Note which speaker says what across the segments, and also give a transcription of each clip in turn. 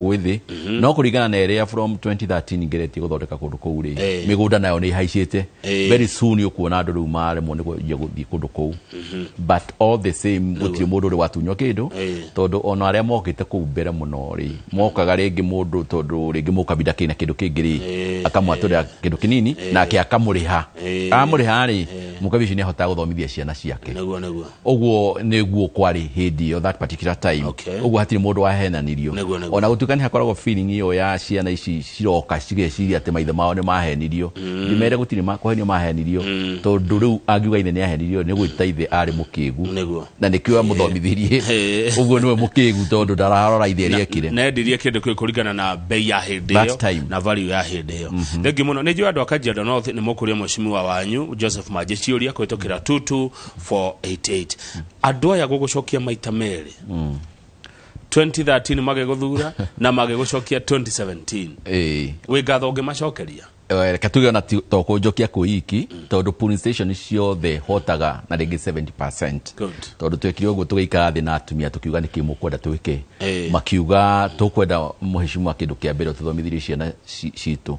Speaker 1: withi no kurigana na area from 2013 ngeretie guthondeka kundu kou ri migunda nayo ni haicite very soon ukuona andu riu mare mo ni guthii kundu kou but all the same gutiri mundu ri watunywa kindu tondu ona aria mokite kou mbere muno ri mokaga ringi mundu tondu ringi mukabida kina kindu kingi ri akamwaturira kindu kinini nake akamuriha amuriha ri mukabici ni ahota guthomithia ciana ciake uguo niguo kwari hindi o that particular time uguo hatiri mundu wahenanirio ona gutukani hakoragwo feeling iyo ya ciana ici ciroka cigeciria ati maithe mao ni mahenirio ndimere gutiri makohenio mahenirio tondu riu angiuga ine ni ahenirio ni gwita ithe ari mukigu na nikio amuthomithirie uguo niwe mukigu tondu ndararora ithe riekire
Speaker 2: na endirie kindu kuringana na bei ya hindi iyo na value ya hindi iyo thengi muno ni jwa andu Kajiado North ni mukuria mheshimiwa wanyu Joseph Manje ciuria kwitokira 22488 andu aya gugucokia maita meri 2013 mage guthura na mage gucokia 2017 we gatho ngimacokeria
Speaker 1: katuge na tokunjokia kuiki tondu police station ciothe hotaga na ringi 70% tondu twekire uguo tugeikara thi na atumia tukiuga ni kimukwenda twike makiuga tukwenda muheshimu kindu kia mbere tuthomithirie ciana citu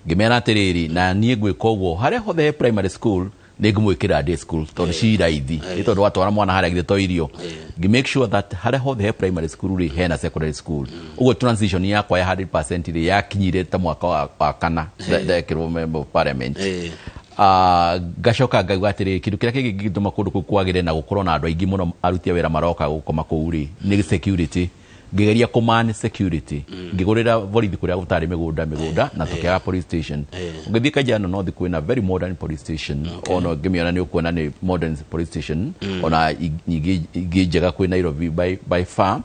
Speaker 1: ngimera atiriri na nie gwika uguo haria hothe primary school nigumwikira day school tondu ciraithi tondu watwara mwana haria githe toirio make sure that haria hothe primary school ri hena secondary school uguo transition yakwa ya 100% ri yakinyire ta mwaka wa kana the member of parliament gacoka ngauga atiri kindu kiria kingi gituma kundu kwagire na gukorwo na andu aingi muno arutia wira maroka gukoma kou ri ni security ngigeria command security ngigurira borithi kuria gutari migunda na tukiaga police station ngithii Kajiado North kwina very modern police station ono ngimiona ni ukuona ni modern police station ona ngijega kwina Nairobi by far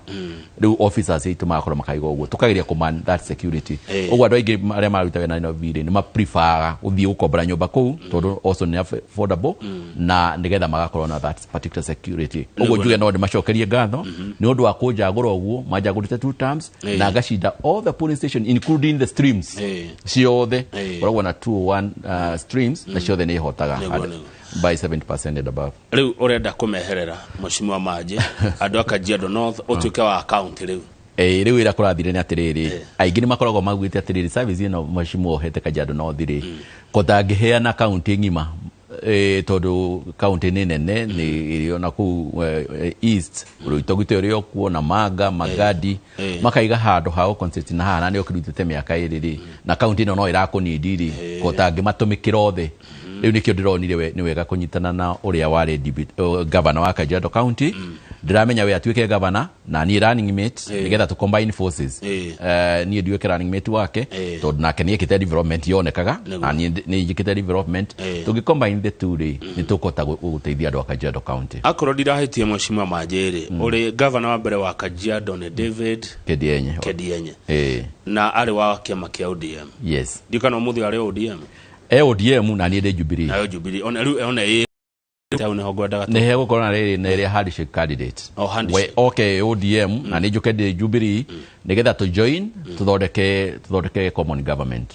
Speaker 1: riu officers itu makora makaigo uguo tukageria command that security uguo andu aingi aria marutaga na Nairobi ni maprefer uthii ukombora nyumba kou tondu also ni affordable na nigetha magakorwo na that particular security uguo njuge no macokerie ngatho ni undu wa kunjagura uguo majagurite 2 terms na gashinda all the police station including the streams ciothe koragwo na 201 streams na ciothe ni hotaga by 70% and above
Speaker 2: riu urenda kumeherera mheshimiwa Manje andu Kajiado North utuke wa account riu
Speaker 1: riu ira kurathire ni atiriri aingi ni makoragwo magwite atiriri service ino mheshimiwa hete Kajiado North ri kotangiheana account ngima todo county nene ni iliona ku east urutogite rio kuona maga magadi makaiga hado hao concept na hana ni okirutite miaka iriri na county no irakonidiri kotangi matumikira othe riu nikio ndironire ni wega kunyitana na uria wari governor wa Kajiado County ndiramenya we atuike governor na ni running mate nigetha to combine forces ni ndiweke running mate wake tondu nake ni ekite development yonekaga na ni ikite development tugi combine the two ni tukota guteithia andu a Kajiado County
Speaker 2: akoro ndirahitie mheshimiwa Manje ri uri governor wa mbere wa Kajiado ni David Kedienye na ari wa kiama kia ODM
Speaker 1: yes
Speaker 2: ndikana muthi ari ODM
Speaker 1: ODM na ni de Jubilee
Speaker 2: na Jubilee ona taune hogwadaga
Speaker 1: ne hego kona riri na iri handshake candidate we okay ODM na ni jukede Jubilee nigetha to join tuthondeke common government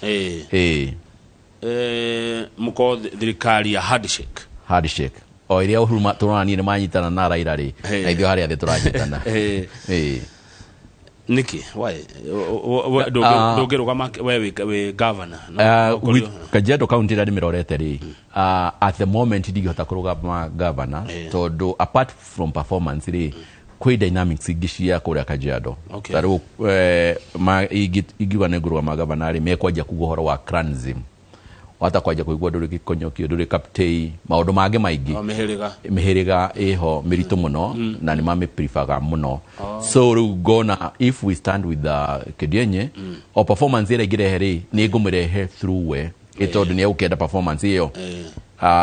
Speaker 2: muko thirikari ya handshake
Speaker 1: o iria huruma turona ni manyitana na Raila ri na ithio haria turanyitana
Speaker 2: Niki why dogerugama we governor
Speaker 1: with Kajiado County radi mirorete ri at the moment ndigihota kurugama governor tondu apart from performance ri kwi dynamics igishia kuria Kajiado taru ma igiwa negurwa magavana ri mekwaja kugohoro wa cranism wata kwaja kuigwa nduri gikonyokio nduri kaptei maundu mage maingi mihiriga iho mirito muno na ni mame preferga muno so ru gona if we stand with the Kedienye or performance ire girehere ni ngumirehe through we itodu ni ukenda performance iyo